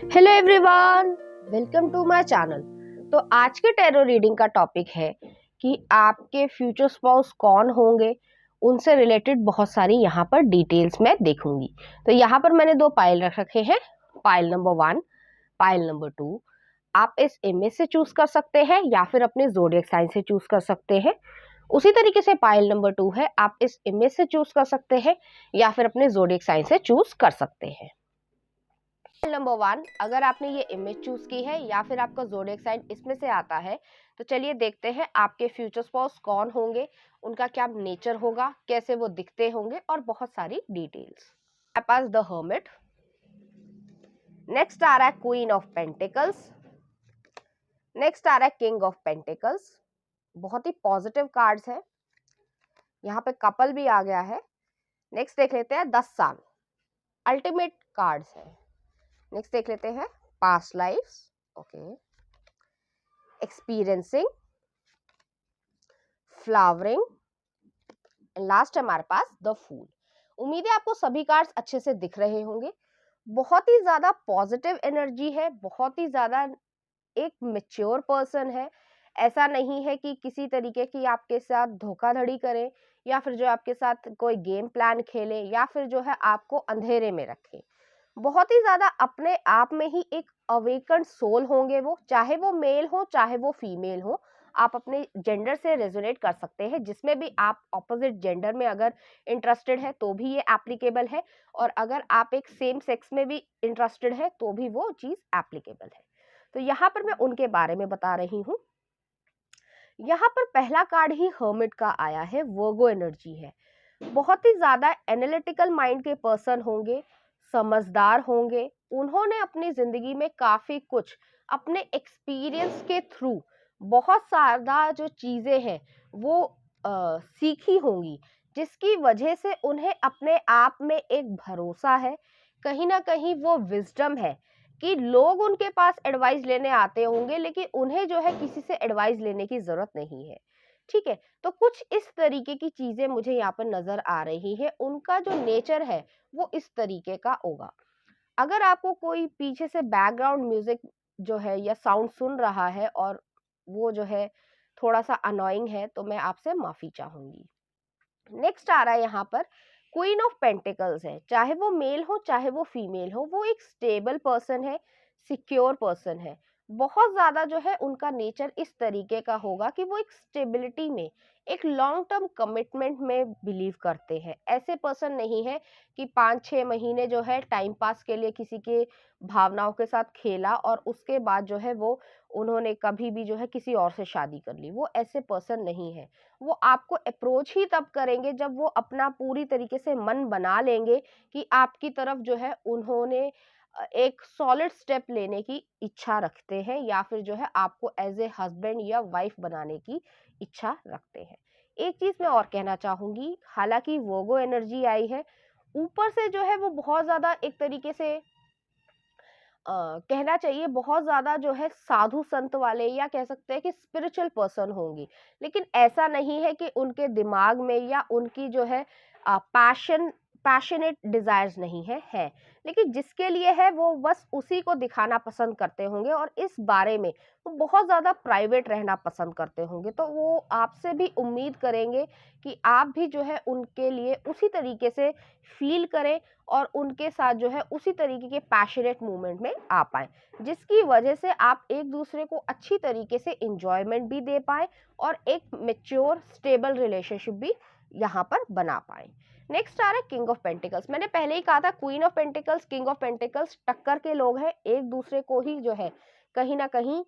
Hello everyone, welcome to my channel. तो आज के टैरो रीडिंग का टॉपिक है कि आपके फ्यूचर स्पाउस कौन होंगे, उनसे रिलेटेड बहुत सारी यहाँ पर डिटेल्स मैं देखूंगी। तो यहाँ पर मैंने दो पाइल रख रखे हैं, पाइल नंबर 1, पाइल नंबर 2। आप इस इमेज से चूज कर सकते हैं या फिर अपने जोडिएक साइन से चूज कर सकते हैं। उसी तरीके से पाइल नंबर 2 है, आप इस इमेज से चूज कर सकते हैं या फिर अपने जोडिएक साइन से चूज कर सकते हैं। नंबर 1, अगर आपने ये इमेज चूज की है या फिर आपका ज़ोडिएक साइन इसमें से आता है, तो चलिए देखते हैं आपके फ्यूचर स्पाउस कौन होंगे, उनका क्या नेचर होगा, कैसे वो दिखते होंगे और बहुत सारी डिटेल्स। मेरे पास द हर्मिट, नेक्स्ट आ रहा है क्वीन ऑफ पेंटिकल्स, नेक्स्ट आ रहा है किंग ऑफ पेंटिकल्स। बहुत ही पॉजिटिव कार्ड्स है, यहाँ पे कपल भी आ गया है। नेक्स्ट देख लेते हैं 10 साल, अल्टीमेट कार्ड्स है। नेक्स्ट देख लेते हैं past lifes, okay, experiencing, flowering, last हमारे पास द फूल। उम्मीद है आपको सभी कार्ड्स अच्छे से दिख रहे होंगे। बहुत ही ज्यादा पॉजिटिव एनर्जी है, बहुत ही ज्यादा एक मैच्योर पर्सन है। ऐसा नहीं है कि किसी तरीके की आपके साथ धोखाधड़ी करे या फिर जो आपके साथ कोई गेम प्लान खेले या फिर जो है आपको अंधेरे में रखे। बहुत ही ज्यादा अपने आप में ही एक अवेकन सोल होंगे वो, चाहे वो मेल हो चाहे वो फीमेल हो। आप अपने जेंडर से रेजोनेट कर सकते हैं, जिसमें भी आप ऑपोजिट जेंडर में अगर इंटरेस्टेड है तो भी ये एप्लीकेबल है, और अगर आप एक सेम सेक्स में भी इंटरेस्टेड है तो भी वो चीज एप्लीकेबल है। तो यहाँ पर मैं उनके बारे में बता रही हूँ। यहाँ पर पहला कार्ड ही हर्मिट का आया है, वर्गो एनर्जी है। बहुत ही ज्यादा एनालिटिकल माइंड के पर्सन होंगे, समझदार होंगे। उन्होंने अपनी जिंदगी में काफी कुछ अपने एक्सपीरियंस के थ्रू बहुत सारा जो चीजें हैं वो सीखी होंगी, जिसकी वजह से उन्हें अपने आप में एक भरोसा है, कहीं ना कहीं वो विजडम है कि लोग उनके पास एडवाइस लेने आते होंगे लेकिन उन्हें जो है किसी से एडवाइस लेने की जरूरत नहीं है। ठीक है, तो कुछ इस तरीके की चीजें मुझे यहाँ पर नजर आ रही है। उनका जो नेचर है वो इस तरीके का होगा। अगर आपको कोई पीछे से बैकग्राउंड म्यूजिक जो है या साउंड सुन रहा है और वो जो है थोड़ा सा अनोइंग है, तो मैं आपसे माफी चाहूंगी। नेक्स्ट आ रहा है यहाँ पर क्वीन ऑफ पेंटिकल्स है। चाहे वो मेल हो चाहे वो फीमेल हो, वो एक स्टेबल पर्सन है, सिक्योर पर्सन है। बहुत ज्यादा जो है उनका नेचर इस तरीके का होगा कि वो एक स्टेबिलिटी में, एक लॉन्ग टर्म कमिटमेंट में बिलीव करते हैं। ऐसे पर्सन नहीं है कि 5-6 महीने जो है टाइम पास के लिए किसी के भावनाओं के साथ खेला और उसके बाद जो है वो उन्होंने कभी भी जो है किसी और से शादी कर ली। वो ऐसे पर्सन नहीं है। वो आपको अप्रोच ही तब करेंगे जब वो अपना पूरी तरीके से मन बना लेंगे कि आपकी तरफ जो है उन्होंने एक सॉलिड स्टेप लेने की इच्छा रखते हैं, या फिर जो है आपको एज ए हस्बैंड या वाइफ बनाने की इच्छा रखते हैं। एक चीज मैं और कहना चाहूंगी, हालांकि वोगो एनर्जी आई है, ऊपर से जो है वो बहुत ज्यादा एक तरीके से कहना चाहिए बहुत ज्यादा जो है साधु संत वाले, या कह सकते हैं कि स्पिरिचुअल पर्सन होंगी। लेकिन ऐसा नहीं है कि उनके दिमाग में या उनकी जो है पैशनेट डिजायर्स नहीं है। लेकिन जिसके लिए है वो बस उसी को दिखाना पसंद करते होंगे, और इस बारे में वो बहुत ज्यादा प्राइवेट रहना पसंद करते होंगे। तो वो आपसे भी उम्मीद करेंगे कि आप भी जो है उनके लिए उसी तरीके से फील करें और उनके साथ जो है उसी तरीके के पैशनेट मूवमेंट में आ पाए, जिसकी वजह से आप एक दूसरे को अच्छी तरीके से इंजॉयमेंट भी दे पाए और एक मेच्योर स्टेबल रिलेशनशिप भी यहाँ पर बना पाए। नेक्स्ट आ रहा है किंग ऑफ पेंटिकल्स। मैंने पहले ही कहा था queen of pentacles, king of pentacles टक्कर के लोग हैं, एक दूसरे को ही जो है कहीं ना कहीं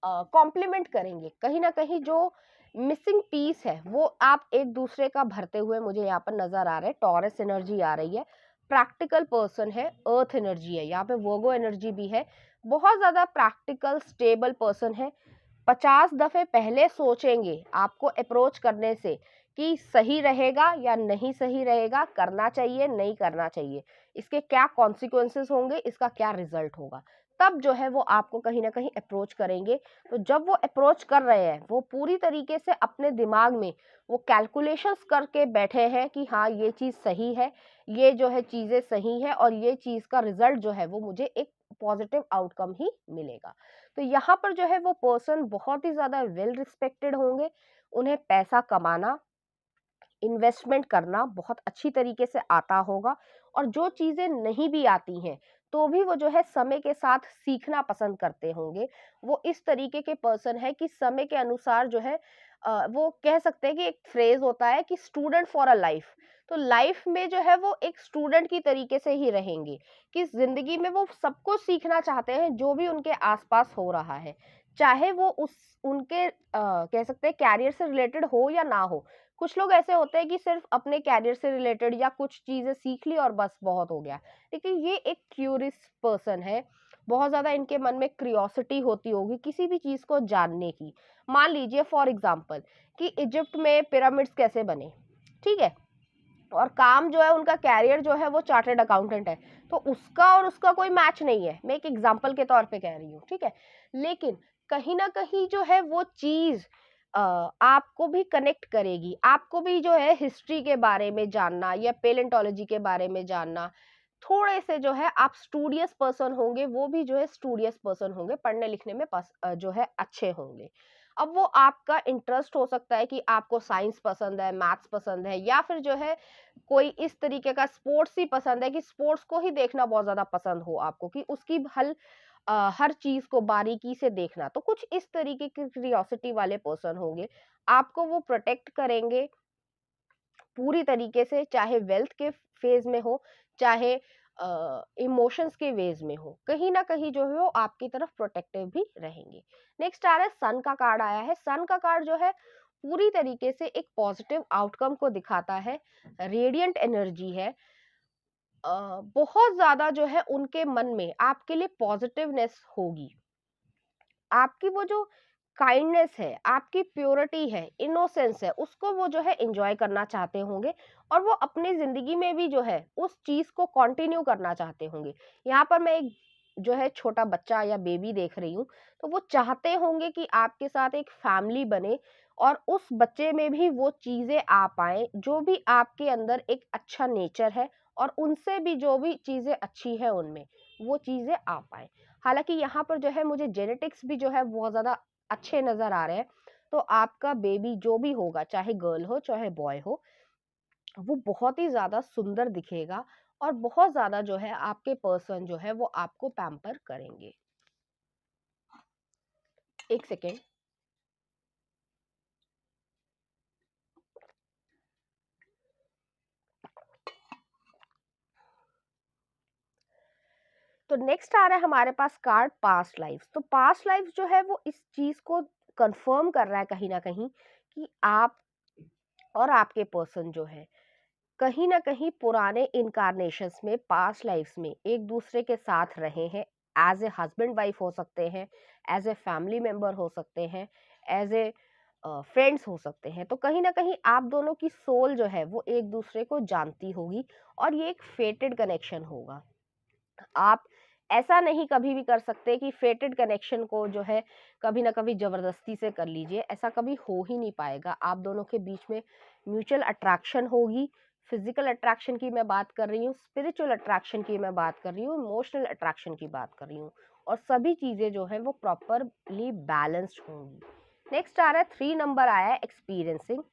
कॉम्प्लीमेंट करेंगे। कहीं ना कहीं जो मिसिंग पीस है वो आप एक दूसरे का भरते हुए मुझे यहाँ पर नजर आ रहा है। टॉरस एनर्जी आ रही है, प्रैक्टिकल पर्सन है, अर्थ एनर्जी है, यहाँ पे वर्गो एनर्जी भी है। बहुत ज्यादा प्रैक्टिकल स्टेबल पर्सन है। 50 दफे पहले सोचेंगे आपको अप्रोच करने से कि सही रहेगा या नहीं सही रहेगा, करना चाहिए नहीं करना चाहिए। इसके क्या कॉन्सिक्वेंसेस होंगे, इसका क्या रिजल्ट होगा, तब जो है वो आपको कहीं ना कहीं अप्रोच करेंगे। तो जब वो अप्रोच कर रहे हैं, वो पूरी तरीके से अपने दिमाग में वो कैलकुलेशंस करके बैठे हैं कि हाँ ये चीज सही है, ये जो है चीजें सही है, और ये चीज का रिजल्ट जो है वो मुझे एक पॉजिटिव आउटकम ही मिलेगा। तो यहाँ पर जो है वो पर्सन बहुत ही ज्यादा वेल रिस्पेक्टेड होंगे, उन्हें पैसा कमाना, इन्वेस्टमेंट करना बहुत अच्छी तरीके से आता होगा, और जो चीजें नहीं भी आती हैं तो भी वो जो है समय के साथ सीखना पसंद करते होंगे। वो इस तरीके के पर्सन है कि समय के अनुसार जो है वो कह सकते हैं कि एक फ्रेज होता है कि स्टूडेंट फॉर अ लाइफ। तो लाइफ में जो है वो एक स्टूडेंट की तरीके से ही रहेंगे, कि जिंदगी में वो सब कुछ सीखना चाहते हैं जो भी उनके आसपास हो रहा है, चाहे वो उस उनके कह सकते हैं कैरियर से रिलेटेड हो या ना हो। कुछ लोग ऐसे होते हैं कि सिर्फ अपने कैरियर से रिलेटेड या कुछ चीजें सीख ली और बस बहुत हो गया, लेकिन ये एक क्यूरियस पर्सन है, बहुत ज्यादा इनके मन में क्यूरियोसिटी होती होगी किसी भी चीज को जानने की। मान लीजिए फॉर एग्जांपल कि इजिप्ट में पिरामिड्स कैसे बने, ठीक है, और काम जो है उनका कैरियर जो है वो चार्टर्ड अकाउंटेंट है, तो उसका और उसका कोई मैच नहीं है, मैं एक एग्जांपल के तौर पे कह रही हूँ, ठीक है। लेकिन कहीं ना कहीं जो है वो चीज आपको भी कनेक्ट करेगी, आपको भी जो है हिस्ट्री के बारे में जानना या पेलेंटोलॉजी के बारे में जानना, थोड़े से जो है आप स्टूडियस पर्सन होंगे, वो भी जो है स्टूडियस पर्सन होंगे, पढ़ने लिखने में जो है अच्छे होंगे। अब वो आपका इंटरेस्ट हो सकता है कि आपको साइंस पसंद है, मैथ्स पसंद है, या फिर जो है कोई इस तरीके का स्पोर्ट्स ही पसंद है कि स्पोर्ट्स को ही देखना बहुत ज्यादा पसंद हो आपको, कि उसकी हर चीज को बारीकी से देखना। तो कुछ इस तरीके की क्यूरियोसिटी वाले पर्सन होंगे, आपको वो प्रोटेक्ट करेंगे पूरी तरीके से, चाहे वेल्थ के फेज में हो, चाहे इमोशंस के वेज में हो, कहीं ना कहीं जो है वो आपकी तरफ प्रोटेक्टिव भी रहेंगे। नेक्स्ट आ रहा है सन का कार्ड आया है। सन का कार्ड जो है पूरी तरीके से एक पॉजिटिव आउटकम को दिखाता है, रेडियंट एनर्जी है, बहुत ज्यादा जो है उनके मन में आपके लिए पॉजिटिवनेस होगी, आपकी वो जो काइंडनेस है, आपकी प्योरिटी है, इनोसेंस है, उसको वो जो है एंजॉय करना चाहते होंगे, और वो अपनी जिंदगी में भी जो है उस चीज को कंटिन्यू करना चाहते होंगे। यहाँ पर मैं एक जो है छोटा बच्चा या बेबी देख रही हूँ, तो वो चाहते होंगे कि आपके साथ एक फैमिली बने, और उस बच्चे में भी वो चीजें आ पाए जो भी आपके अंदर एक अच्छा नेचर है, और उनसे भी जो भी चीजें अच्छी है उनमें वो चीजें आ पाए। हालांकि यहाँ पर जो है मुझे जेनेटिक्स भी जो है बहुत ज्यादा अच्छे नजर आ रहे हैं। तो आपका बेबी जो भी होगा, चाहे गर्ल हो चाहे बॉय हो, वो बहुत ही ज्यादा सुंदर दिखेगा, और बहुत ज्यादा जो है आपके पर्सन जो है वो आपको पैम्पर करेंगे। एक सेकेंड। तो नेक्स्ट आ रहा है हमारे पास कार्ड पास्ट लाइफ। तो पास्ट लाइफ जो है वो इस चीज को कंफर्म कर रहा है कहीं ना कहीं, कि आप और आपके पर्सन जो है कहीं ना कहीं पुराने इनकारनेशंस में, पास्ट लाइफ्स में एक दूसरे के साथ रहे हैं। एज ए हस्बैंड वाइफ हो सकते हैं, एज ए फैमिली मेंबर हो सकते हैं, एज ए फ्रेंड्स हो सकते हैं। तो कहीं ना कहीं आप दोनों की सोल जो है वो एक दूसरे को जानती होगी, और ये एक फेटेड कनेक्शन होगा। आप ऐसा नहीं कभी भी कर सकते कि फेटेड कनेक्शन को जो है कभी ना कभी जबरदस्ती से कर लीजिए, ऐसा कभी हो ही नहीं पाएगा। आप दोनों के बीच में म्यूचुअल अट्रैक्शन होगी। फिजिकल अट्रैक्शन की मैं बात कर रही हूँ, स्पिरिचुअल अट्रैक्शन की मैं बात कर रही हूँ, इमोशनल अट्रैक्शन की बात कर रही हूँ, और सभी चीजें जो है वो प्रॉपरली बैलेंस्ड होंगी। नेक्स्ट आ रहा है 3 नंबर आया है, एक्सपीरियंसिंग।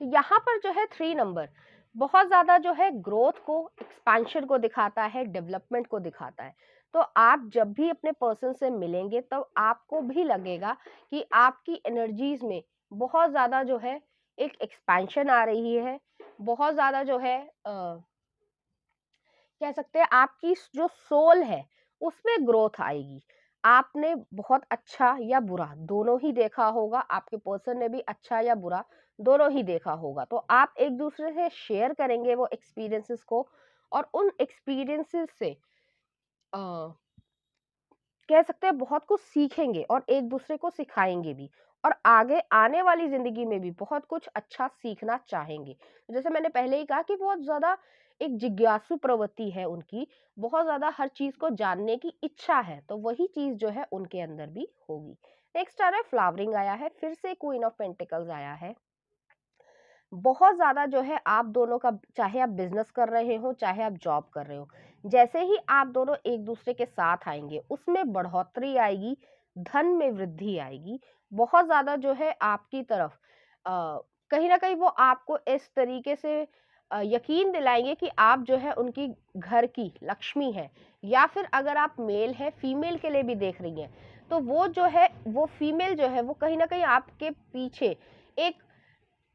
यहाँ पर जो है 3 नंबर बहुत ज्यादा जो है ग्रोथ को, एक्सपेंशन को दिखाता है, डेवलपमेंट को दिखाता है। तो आप जब भी अपने पर्सन से मिलेंगे तब आपको भी लगेगा कि आपकी एनर्जीज में बहुत ज्यादा जो है एक एक्सपेंशन आ रही है, बहुत ज्यादा जो है कह सकते हैं आपकी जो सोल है उसमें ग्रोथ आएगी। आपने बहुत अच्छा या बुरा दोनों ही देखा होगा, आपके पर्सन ने भी अच्छा या बुरा दोनों ही देखा होगा, तो आप एक दूसरे से शेयर करेंगे वो एक्सपीरियंसेस को, और उन एक्सपीरियंसेस से कह सकते हैं बहुत कुछ सीखेंगे और एक दूसरे को सिखाएंगे भी। और आगे आने वाली जिंदगी में भी बहुत कुछ अच्छा सीखना चाहेंगे। जैसे मैंने पहले ही कहा कि बहुत ज्यादा एक जिज्ञासु प्रवृत्ति है उनकी, बहुत ज्यादा हर चीज को जानने की इच्छा है, तो वही चीज जो है उनके अंदर भी होगी। नेक्स्ट आ रहा है फ्लावरिंग आया है, फिर से क्वीन ऑफ पेंटिकल्स आया है। बहुत ज्यादा जो है आप दोनों का, चाहे आप बिजनेस कर रहे हो चाहे आप जॉब कर रहे हो, जैसे ही आप दोनों एक दूसरे के साथ आएंगे उसमें बढ़ोतरी आएगी, धन में वृद्धि आएगी। बहुत ज्यादा जो है आपकी तरफ कहीं ना कहीं वो आपको इस तरीके से यकीन दिलाएंगे कि आप जो है उनकी घर की लक्ष्मी है। या फिर अगर आप मेल है, फीमेल के लिए भी देख रही हैं, तो वो जो है, वो फीमेल जो है वो कहीं ना कहीं आपके पीछे एक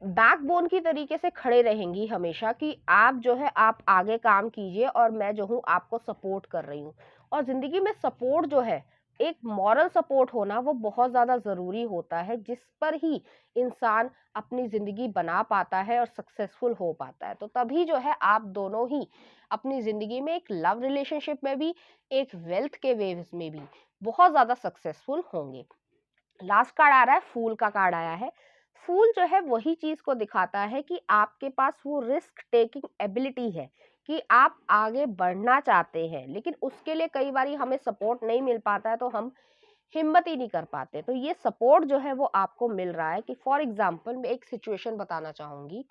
बैकबोन की तरीके से खड़े रहेंगी हमेशा, कि आप जो है आप आगे काम कीजिए और मैं जो हूँ आपको सपोर्ट कर रही हूँ। और जिंदगी में सपोर्ट जो है, एक मॉरल सपोर्ट होना वो बहुत ज्यादा जरूरी होता है, जिस पर ही इंसान अपनी जिंदगी बना पाता है और सक्सेसफुल हो पाता है। तो तभी जो है आप दोनों ही अपनी जिंदगी में एक लव रिलेशनशिप में भी, एक वेल्थ के वेव्स में भी बहुत ज्यादा सक्सेसफुल होंगे। लास्ट कार्ड आ रहा है, फूल का कार्ड आया है। फूल जो है वही चीज को दिखाता है कि आपके पास वो रिस्क टेकिंग एबिलिटी है, कि आप आगे बढ़ना चाहते हैं, लेकिन उसके लिए कई बार हमें सपोर्ट नहीं मिल पाता है, तो हम हिम्मत ही नहीं कर पाते। तो ये सपोर्ट जो है वो आपको मिल रहा है। कि फॉर एग्जाम्पल मैं एक सिचुएशन बताना चाहूंगी।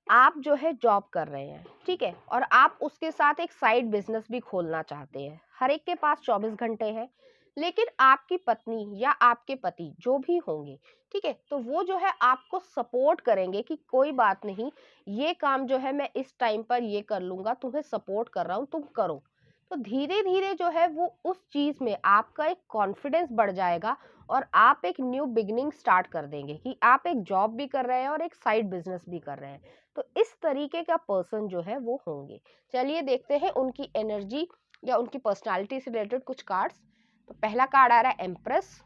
आप जो है जॉब कर रहे हैं, ठीक है, और आप उसके साथ एक साइड बिजनेस भी खोलना चाहते हैं। हर एक के पास 24 घंटे हैं, लेकिन आपकी पत्नी या आपके पति जो भी होंगे, ठीक है, तो वो जो है आपको सपोर्ट करेंगे कि कोई बात नहीं, ये काम जो है मैं इस टाइम पर ये कर लूंगा, तुम्हें सपोर्ट कर रहा हूँ, तुम करो। तो धीरे धीरे जो है वो उस चीज में आपका एक कॉन्फिडेंस बढ़ जाएगा, और आप एक न्यू बिगनिंग स्टार्ट कर देंगे, कि आप एक जॉब भी कर रहे हैं और एक साइड बिजनेस भी कर रहे हैं। तो इस तरीके का पर्सन जो है वो होंगे। चलिए देखते हैं उनकी एनर्जी या उनकी पर्सनालिटी से रिलेटेड कुछ कार्ड्स। तो पहला कार्ड आ रहा है एम्प्रेस,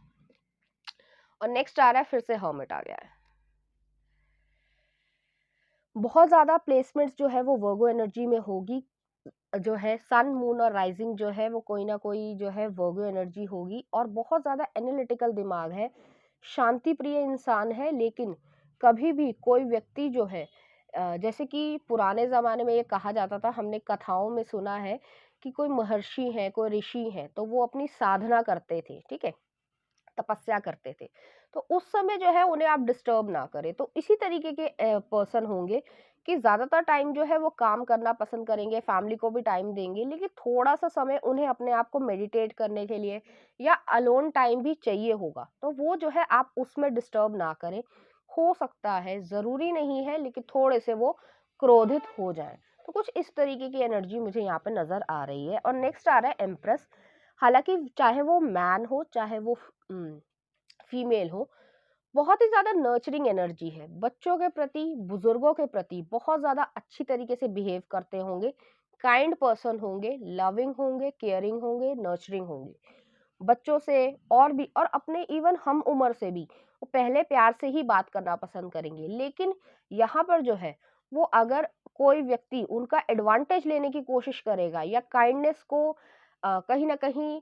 और नेक्स्ट आ रहा है फिर से हर्मिट आ गया है। बहुत ज्यादा प्लेसमेंट्स जो है वो वर्गो एनर्जी में होगी। जो है सन मून और राइजिंग जो है वो कोई ना कोई जो है वर्गो एनर्जी होगी, और बहुत ज्यादा एनालिटिकल दिमाग है, शांति प्रिय इंसान है। लेकिन कभी भी कोई व्यक्ति जो है जैसे कि पुराने जमाने में ये कहा जाता था, हमने कथाओं में सुना है कि कोई महर्षि है, कोई ऋषि है, तो वो अपनी साधना करते थे, ठीक है, तपस्या करते थे, तो उस समय जो है उन्हें आप डिस्टर्ब ना करें। तो इसी तरीके के पर्सन होंगे, कि ज्यादातर टाइम जो है वो काम करना पसंद करेंगे, फैमिली को भी टाइम देंगे, लेकिन थोड़ा सा समय उन्हें अपने आप को मेडिटेट करने के लिए या अलोन टाइम भी चाहिए होगा, तो वो जो है आप उसमें डिस्टर्ब ना करें। हो सकता है, जरूरी नहीं है, लेकिन थोड़े से वो क्रोधित हो जाए। तो कुछ इस तरीके की एनर्जी मुझे यहाँ पे नजर आ रही है। और नेक्स्ट आ रहा है एम्प्रेस। हालांकि चाहे वो मैन हो चाहे वो फीमेल हो, बहुत ही ज्यादा नर्चरिंग एनर्जी है, बच्चों के प्रति, बुजुर्गों के प्रति बहुत ज्यादा अच्छी तरीके से बिहेव करते होंगे, काइंड पर्सन होंगे, लविंग होंगे, केयरिंग होंगे, नर्चरिंग होंगे बच्चों से, और भी, और अपने इवन हम उम्र से भी वो पहले प्यार से ही बात करना पसंद करेंगे। लेकिन यहाँ पर जो है वो, अगर कोई व्यक्ति उनका एडवांटेज लेने की कोशिश करेगा या काइंडनेस को कहीं ना कहीं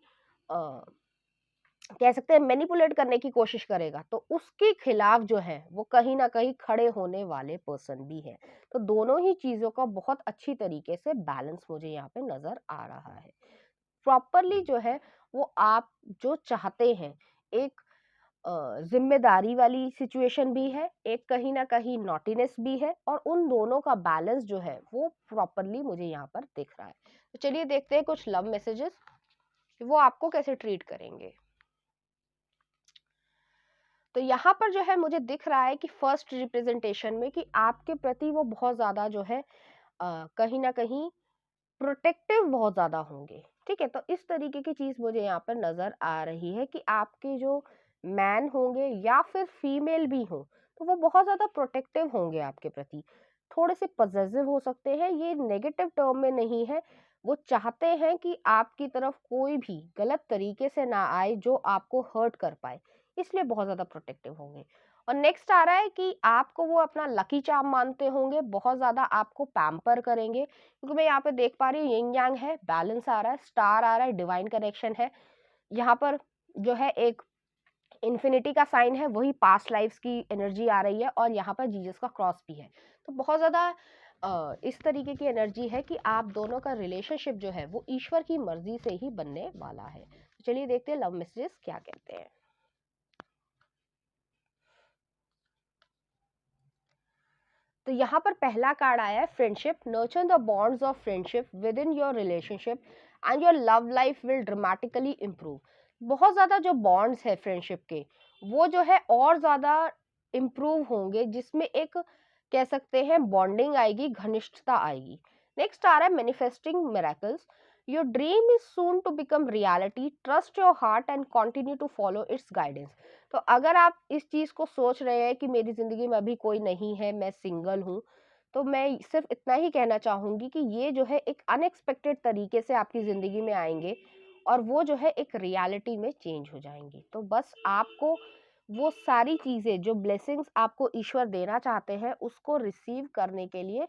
कह सकते हैं मैनिपुलेट करने की कोशिश करेगा, तो उसके खिलाफ जो है वो कहीं ना कहीं खड़े होने वाले पर्सन भी है। तो दोनों ही चीजों का बहुत अच्छी तरीके से बैलेंस मुझे यहाँ पे नजर आ रहा है। प्रॉपरली जो है वो आप जो चाहते हैं, एक जिम्मेदारी वाली सिचुएशन भी है, एक कहीं ना कहीं नॉटीनेस भी है, और उन दोनों का बैलेंस जो है वो प्रॉपरली मुझे यहाँ पर दिख रहा है। तो चलिए देखते हैं कुछ लव मैसेजेस, वो आपको कैसे ट्रीट करेंगे। तो यहाँ पर जो है मुझे दिख रहा है कि फर्स्ट रिप्रेजेंटेशन में, कि आपके प्रति वो बहुत ज्यादा जो है कहीं ना कहीं प्रोटेक्टिव बहुत ज्यादा होंगे, ठीक है। तो इस तरीके की चीज मुझे यहाँ पर नजर आ रही है, कि आपके जो मैन होंगे या फिर फीमेल भी हो, तो वो बहुत ज्यादा प्रोटेक्टिव होंगे आपके प्रति, थोड़े से पजेसिव हो सकते हैं, ये नेगेटिव टर्म में नहीं है। वो चाहते हैं कि आपकी तरफ कोई भी गलत तरीके से ना आए जो आपको हर्ट कर पाए, इसलिए बहुत ज्यादा प्रोटेक्टिव होंगे। और नेक्स्ट आ रहा है कि आपको वो अपना लकी चार्म मानते होंगे, बहुत ज्यादा आपको पैम्पर करेंगे, क्योंकि मैं यहाँ पे देख पा रही हूँ यिंग यांग है, बैलेंस आ रहा है, स्टार आ रहा है, डिवाइन कनेक्शन है यहाँ पर। जो है एक इन्फिनिटी का साइन है, वही पास्ट लाइफ्स की एनर्जी आ रही है, और यहाँ पर जीसस का क्रॉस भी है। तो बहुत ज़्यादा इस तरीके की एनर्जी है कि आप दोनों का रिलेशनशिप जो है वो ईश्वर की मर्जी से ही बनने वाला है। तो चलिए देखते हैं लव मैसेजेस क्या कहते हैं। तो यहाँ पर पहला कार्ड आया है friendship. Nurture the bonds of friendship with in your relationship and your love life will dramatically improve. बहुत ज़्यादा जो बॉन्ड्स है फ्रेंडशिप के, वो जो है और ज़्यादा इम्प्रूव होंगे, जिसमें एक कह सकते हैं बॉन्डिंग आएगी, घनिष्ठता आएगी। नेक्स्ट आ रहा है manifesting miracles. Your dream is soon to become reality, trust your heart and continue to follow its guidance. तो अगर आप इस चीज को सोच रहे हैं कि मेरी जिंदगी में अभी कोई नहीं है, मैं सिंगल हूँ, तो मैं सिर्फ इतना ही कहना चाहूंगी कि ये जो है एक अनएक्सपेक्टेड तरीके से आपकी जिंदगी में आएंगे, और वो जो है एक रियलिटी में चेंज हो जाएंगी। तो बस आपको वो सारी चीजें, जो ब्लेसिंग्स आपको ईश्वर देना चाहते हैं, उसको रिसीव करने के लिए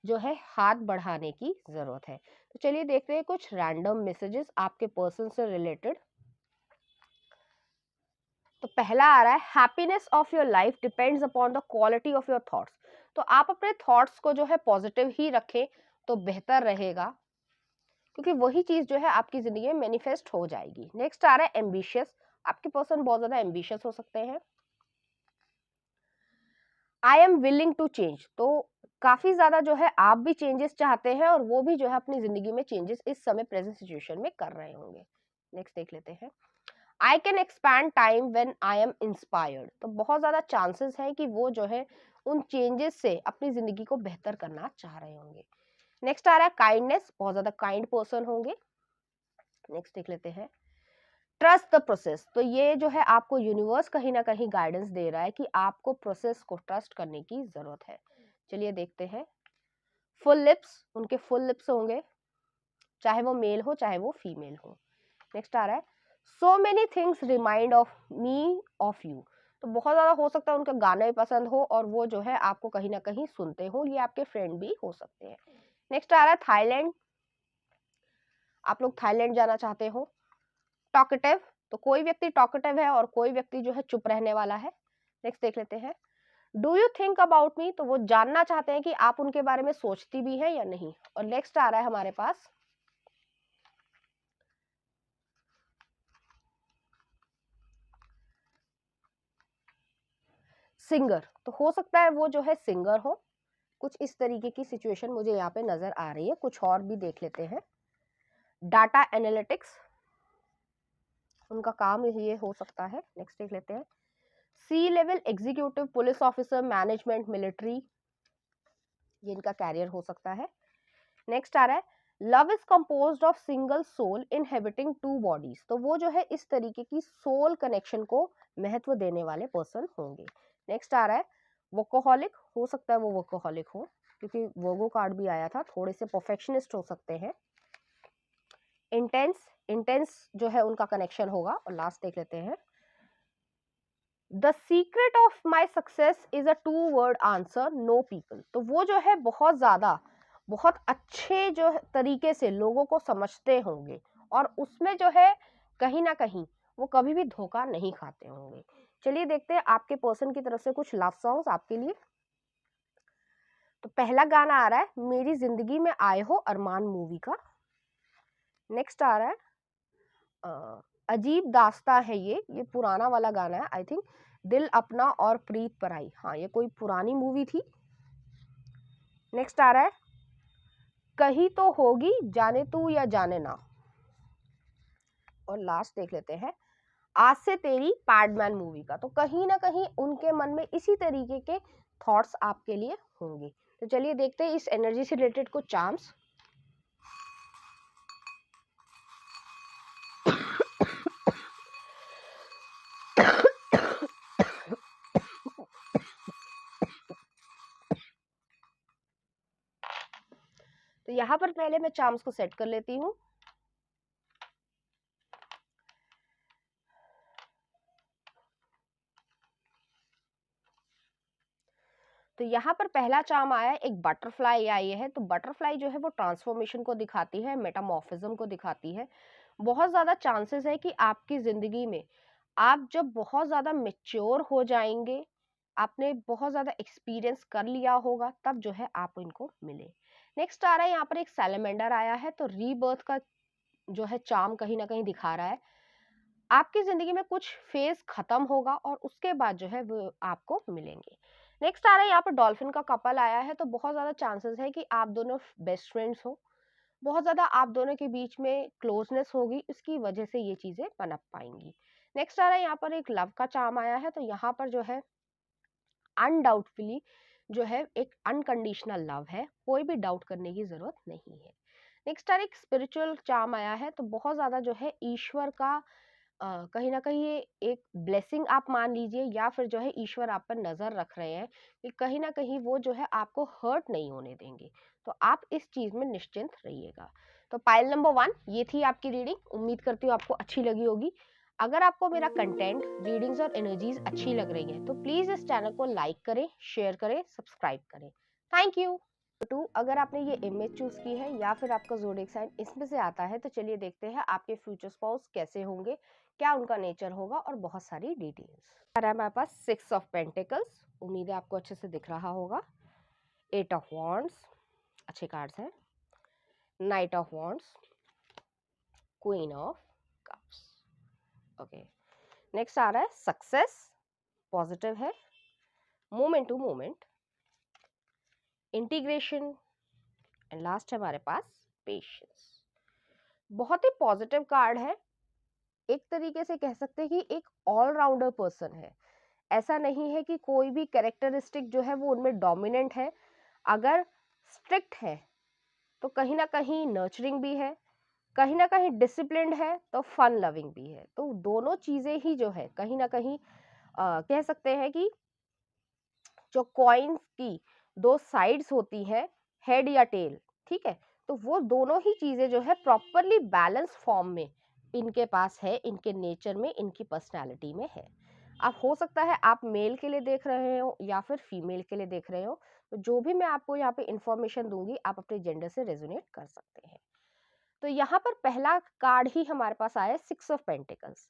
जो है हाथ बढ़ाने की जरूरत है। तो चलिए देखते हैं कुछ रैंडम मैसेजेस आपके पर्सन से रिलेटेड। तो पहला आ रहा है happiness of your life depends upon the quality of your thoughts. तो आप अपने थॉट्स को जो है पॉजिटिव ही रखें तो बेहतर रहेगा, क्योंकि वही चीज जो है आपकी जिंदगी में मैनिफेस्ट हो जाएगी। नेक्स्ट आ रहा है एम्बिशियस। आपके पर्सन बहुत ज्यादा एम्बिशियस हो सकते हैं। I am willing to change. तो काफी ज्यादा जो है आप भी चेंजेस चाहते हैं, और वो भी जो है अपनी जिंदगी में चेंजेस इस समय प्रेजेंट सिचुएशन में कर रहे होंगे। नेक्स्ट देख लेते हैं। I can expand time when I am inspired. तो बहुत ज्यादा चांसेस है कि वो जो है उन चेंजेस से अपनी जिंदगी को बेहतर करना चाह रहे होंगे। नेक्स्ट आ रहा है काइंडनेस। बहुत ज्यादा काइंड पर्सन होंगे। नेक्स्ट देख लेते हैं ट्रस्ट द प्रोसेस। तो ये जो है आपको यूनिवर्स कहीं ना कहीं गाइडेंस दे रहा है कि आपको प्रोसेस को ट्रस्ट करने की जरूरत है। चलिए देखते हैं। Full lips. उनके फुल लिप्स होंगे, चाहे वो मेल हो चाहे वो फीमेल हो। नेक्स्ट आ रहा है so many things remind of me of you. तो बहुत ज्यादा हो सकता है उनका गाना भी पसंद हो, और वो जो है आपको कहीं ना कहीं सुनते हो। ये आपके फ्रेंड भी हो सकते हैं। नेक्स्ट आ रहा है थाईलैंड। आप लोग थाईलैंड जाना चाहते हो। टॉकेटिव। तो कोई व्यक्ति टॉकेटिव है और कोई व्यक्ति जो है चुप रहने वाला है। नेक्स्ट देख लेते हैं। Do you think about me. तो वो जानना चाहते हैं कि आप उनके बारे में सोचती भी है या नहीं। और नेक्स्ट आ रहा है हमारे पास सिंगर। तो हो सकता है वो जो है सिंगर हो। कुछ इस तरीके की सिचुएशन मुझे यहाँ पे नजर आ रही है। कुछ और भी देख लेते हैं। डाटा एनालिटिक्स, उनका काम ये हो सकता है। नेक्स्ट देख लेते हैं। C level executive, police officer, management, military, ये इनका कैरियर हो सकता है। नेक्स्ट आ रहा है love is composed of single soul inhabiting two bodies. तो वो जो है इस तरीके की सोल कनेक्शन को महत्व देने वाले पर्सन होंगे। नेक्स्ट आ रहा है वर्कोहॉलिक। हो सकता है वो वर्कोहॉलिक हो, क्योंकि वर्गो कार्ड भी आया था। थोड़े से परफेक्शनिस्ट हो सकते हैं। इंटेंस, इंटेंस जो है उनका कनेक्शन होगा। और लास्ट देख लेते हैं। The secret of my success is a 2 word answer, know people. तो वो जो है बहुत ज्यादा, बहुत अच्छे जो तरीके से लोगों को समझते होंगे, और उसमें जो है कहीं ना कहीं वो कभी भी धोखा नहीं खाते होंगे। चलिए देखते हैं आपके पर्सन की तरफ से कुछ लव सॉन्ग्स आपके लिए। तो पहला गाना आ रहा है मेरी जिंदगी में आए हो अरमान मूवी का। नेक्स्ट आ रहा है अजीब दास्ता है, ये पुराना वाला गाना है आई थिंक। दिल अपना और प्रीत पराई। हाँ, ये कोई पुरानी मूवी थी। नेक्स्ट आ रहा है कहीं तो होगी जाने तू या जाने ना। और लास्ट देख लेते हैं आज से तेरी पैडमैन मूवी का। तो कहीं ना कहीं उनके मन में इसी तरीके के थॉट्स आपके लिए होंगे। तो चलिए देखते हैं इस एनर्जी से रिलेटेड कुछ चार्म्स। तो यहाँ पर पहले मैं चार्म्स को सेट कर लेती हूँ। तो यहाँ पर पहला चार्म आया है, एक बटरफ्लाई आई है। तो बटरफ्लाई जो है वो ट्रांसफॉर्मेशन को दिखाती है, मेटामॉर्फिज्म को दिखाती है। बहुत ज्यादा चांसेस है कि आपकी जिंदगी में आप जब बहुत ज्यादा मेच्योर हो जाएंगे, आपने बहुत ज्यादा एक्सपीरियंस कर लिया होगा, तब जो है आप इनको मिले। नेक्स्ट आ रहा है यहाँ पर एक सैलमेंडर आया है, तो रीबर्थ का जो है चार्म कहीं ना कहीं दिखा रहा है। आपकी जिंदगी में कुछ फेज खत्म होगा और उसके बाद जो है वो आपको मिलेंगे। नेक्स्ट आ रहा है यहाँ पर डॉल्फिन का कपल आया है, तो बहुत ज्यादा चांसेस है कि आप दोनों बेस्ट फ्रेंड्स हो, बहुत ज्यादा आप दोनों के बीच में क्लोजनेस होगी, इसकी वजह से ये चीजें पनप पाएंगी। नेक्स्ट आ रहा है यहाँ पर एक लव का चार्म आया है, तो यहाँ पर जो है अनडाउटफुली जो है एक अनकंडीशनल लव है, कोई भी डाउट करने की जरूरत नहीं है। नेक्स्ट आ रहा है एक स्पिरिचुअल चार्म आया है, तो बहुत ज्यादा जो है ईश्वर का कहीं ना कहीं ये एक ब्लेसिंग आप मान लीजिए, या फिर जो है ईश्वर आप पर नजर रख रहे हैं कि कहीं ना कहीं वो जो है आपको हर्ट नहीं होने देंगे, तो आप इस चीज में निश्चिंत रहिएगा। तो पाइल नंबर 1 ये थी आपकी रीडिंग, उम्मीद करती हूँ आपको अच्छी लगी होगी। अगर आपको मेरा कंटेंट, रीडिंग्स और एनर्जीज अच्छी लग रही है तो प्लीज इस चैनल को लाइक करें, शेयर करें, सब्सक्राइब करें। Thank you. टू, अगर आपने ये इमेज चूज की है या फिर आपका ज़ोडिएक साइन इसमें से आता है, तो चलिए देखते हैं आपके फ्यूचर स्पाउस कैसे होंगे, क्या उनका नेचर होगा और बहुत सारी डिटेल्स। आ रहा है हमारे पास 6 ऑफ पेंटिकल्स, उम्मीद है आपको अच्छे से दिख रहा होगा। 8 ऑफ वॉन्ड्स, अच्छे कार्ड्स हैं। Knight of wands, queen of cups. Okay, next आ रहा है सक्सेस, पॉजिटिव है। Moment to moment, integration, and last है हमारे पास पेशेंस। बहुत ही पॉजिटिव कार्ड है, एक तरीके से कह सकते हैं कि एक ऑलराउंडर पर्सन है। ऐसा नहीं है कि कोई भी कैरेक्टरिस्टिक जो है वो उनमें डोमिनेंट है। अगर स्ट्रिक्ट है तो कहीं ना कहीं नर्चरिंग भी है, कहीं ना कहीं डिसिप्लिन्ड है तो फन लविंग भी है। तो दोनों चीजें ही जो है कहीं ना कहीं कह सकते हैं कि जो कॉइन्स की दो साइड्स होती है, हेड या टेल, ठीक है, तो वो दोनों ही चीजें जो है प्रॉपरली बैलेंस फॉर्म में इनके पास है, इनके नेचर में, इनकी पर्सनालिटी में है। अब हो सकता है आप मेल के लिए देख रहे हो या फिर फीमेल के लिए देख रहे हो, तो जो भी मैं आपको यहाँ पे इंफॉर्मेशन दूंगी आप अपने जेंडर से रेजोनेट कर सकते हैं। तो यहाँ पर पहला कार्ड ही हमारे पास आया 6 ऑफ पेंटिकल्स।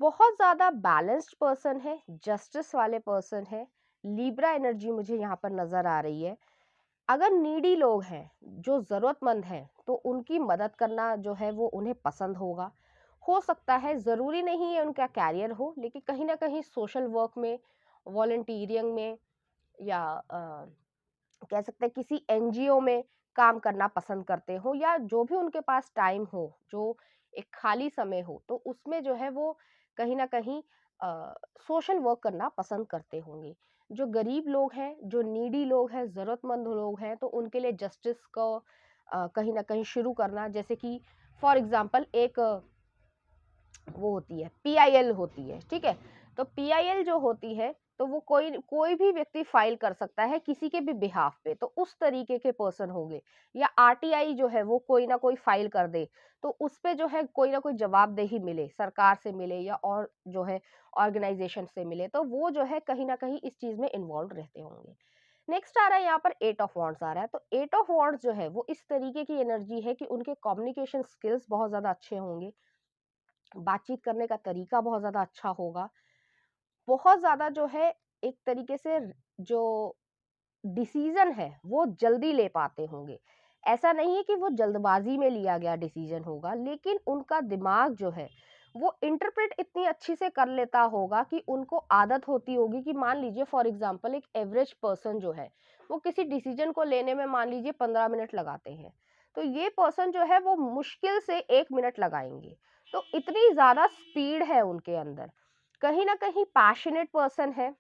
बहुत ज्यादा बैलेंस्ड पर्सन है, जस्टिस वाले पर्सन है, लिब्रा एनर्जी मुझे यहाँ पर नजर आ रही है। अगर नीडी लोग हैं, जो जरूरतमंद हैं, तो उनकी मदद करना जो है वो उन्हें पसंद होगा। हो सकता है, जरूरी नहीं है उनका कैरियर हो, लेकिन कहीं ना कहीं सोशल वर्क में, वॉलंटियरिंग में, या कह सकते हैं किसी एनजीओ में काम करना पसंद करते हो, या जो भी उनके पास टाइम हो, जो एक खाली समय हो, तो उसमें जो है वो कहीं ना कहीं सोशल वर्क करना पसंद करते होंगे। जो गरीब लोग हैं, जो नीडी लोग हैं, जरूरतमंद लोग हैं, तो उनके लिए जस्टिस को कहीं ना कहीं शुरू करना, जैसे कि फॉर एग्जांपल एक वो होती है पीआईएल होती है, ठीक है, तो पीआईएल जो होती है, तो वो कोई कोई भी व्यक्ति फाइल कर सकता है किसी के भी बिहाफ पे, तो उस तरीके के पर्सन होंगे। या आरटीआई जो है वो कोई ना कोई फाइल कर दे, तो उस पे जो है कोई ना कोई जवाबदेही मिले, सरकार से मिले या और जो है ऑर्गेनाइजेशन से मिले, तो वो जो है कहीं ना कहीं इस चीज में इन्वॉल्व रहते होंगे। नेक्स्ट आ रहा है यहाँ पर 8 ऑफ वॉन्ड्स आ रहा है, तो 8 ऑफ वॉन्ड्स जो है वो इस तरीके की एनर्जी है कि उनके कम्युनिकेशन स्किल्स बहुत ज्यादा अच्छे होंगे, बातचीत करने का तरीका बहुत ज्यादा अच्छा होगा, बहुत ज्यादा जो है एक तरीके से जो डिसीजन है वो जल्दी ले पाते होंगे। ऐसा नहीं है कि वो जल्दबाजी में लिया गया डिसीजन होगा, लेकिन उनका दिमाग जो है वो इंटरप्रेट इतनी अच्छी से कर लेता होगा कि उनको आदत होती होगी कि मान लीजिए फॉर एग्जांपल एक एवरेज पर्सन जो है वो किसी डिसीजन को लेने में मान लीजिए 15 मिनट लगाते हैं, तो ये पर्सन जो है वो मुश्किल से 1 मिनट लगाएंगे। तो इतनी ज्यादा स्पीड है उनके अंदर, कहीं ना कहीं पैशनेट पर्सन है,